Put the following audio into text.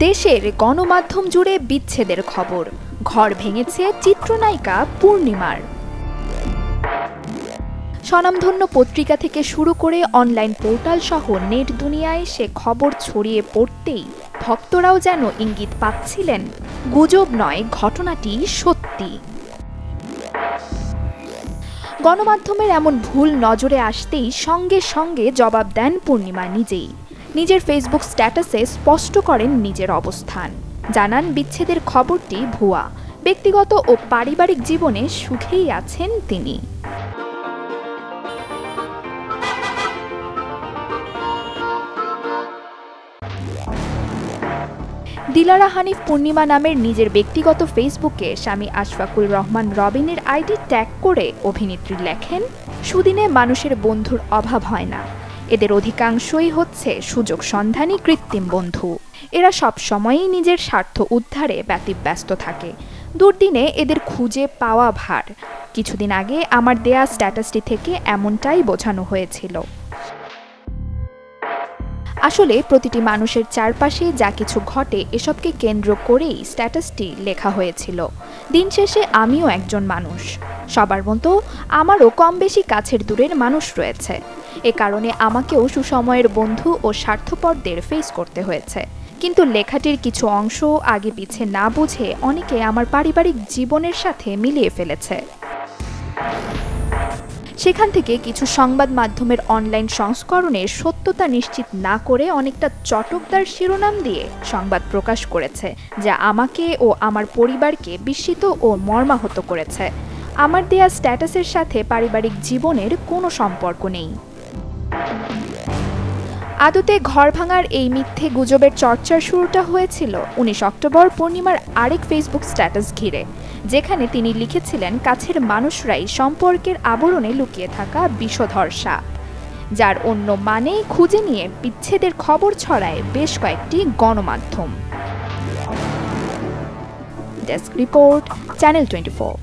দেশের গণমাধ্যম জুড়ে বিচ্ছেদের খবর। ঘর ভেঙেছে চিত্রনায়িকা পূর্ণিমার। স্বনামধন্য পত্রিকা থেকে শুরু করে অনলাইন পোর্টাল সহ নেট দুনিয়ায় সে খবর ছড়িয়ে পড়তেই ভক্তরাও যেন ইঙ্গিত পাচ্ছিলেন গুজব নয়, ঘটনাটি সত্যি। গণমাধ্যমের এমন ভুল নজরে আসতেই সঙ্গে সঙ্গে জবাব দেন পূর্ণিমা নিজেই। নিজের ফেসবুক স্ট্যাটাসে স্পষ্ট করেন নিজের অবস্থান, জানান বিচ্ছেদের খবরটি ভুয়া, ব্যক্তিগত ও পারিবারিক জীবনে সুখেই আছেন তিনি। দিলারা হানিফ পূর্ণিমা নামের নিজের ব্যক্তিগত ফেসবুকে স্বামী আশফাকুল রহমান রবিনের আইডি ট্যাগ করে অভিনেত্রী লেখেন, সুদিনে মানুষের বন্ধুর অভাব হয় না, এদের অধিকাংশই হচ্ছে সুযোগ সন্ধানী কৃত্রিম বন্ধু। এরা সব সময়ই নিজের স্বার্থ উদ্ধারে ব্যতিব্যস্ত থাকে, দুর্দিনে এদের খুঁজে পাওয়া ভার। কিছুদিন আগে আমার দেয়া স্ট্যাটাসটি থেকে এমনটাই বোঝানো হয়েছিল। আসলে প্রতিটি মানুষের চারপাশে যা কিছু ঘটে এসবকে কেন্দ্র করেই স্ট্যাটাসটি লেখা হয়েছিল। দিন শেষে আমিও একজন মানুষ, সবার মতো আমারও কম বেশি কাছের দূরের মানুষ রয়েছে। এ কারণে আমাকেও সুসময়ের বন্ধু ও স্বার্থপরদের ফেস করতে হয়েছে। কিন্তু লেখাটির কিছু অংশ আগে পিছে না বুঝে অনেকে আমার পারিবারিক জীবনের সাথে মিলিয়ে ফেলেছে। সেখান থেকে কিছু সংবাদ মাধ্যমের অনলাইন সংস্করণের সত্যতা নিশ্চিত না করে অনেকটা চটকদার শিরোনাম দিয়ে সংবাদ প্রকাশ করেছে, যা আমাকে ও আমার পরিবারকে বিস্মিত ও মর্মাহত করেছে। আমার দেয়া স্ট্যাটাসের সাথে পারিবারিক জীবনের কোনো সম্পর্ক নেই। আদতে ঘর ভাঙার এই মিথ্যে গুজবের চর্চার শুরুটা হয়েছিল 19 অক্টোবর পূর্ণিমার আরেক ফেসবুক স্ট্যাটাস ঘিরে, যেখানে তিনি লিখেছিলেন কাছের মানুষরাই সম্পর্কের আবরণে লুকিয়ে থাকা বিষধর সাপ, যার অন্য মানে খুঁজে নিয়ে বিচ্ছেদের খবর ছড়ায় বেশ কয়েকটি গণমাধ্যম। Desk report, channel 24।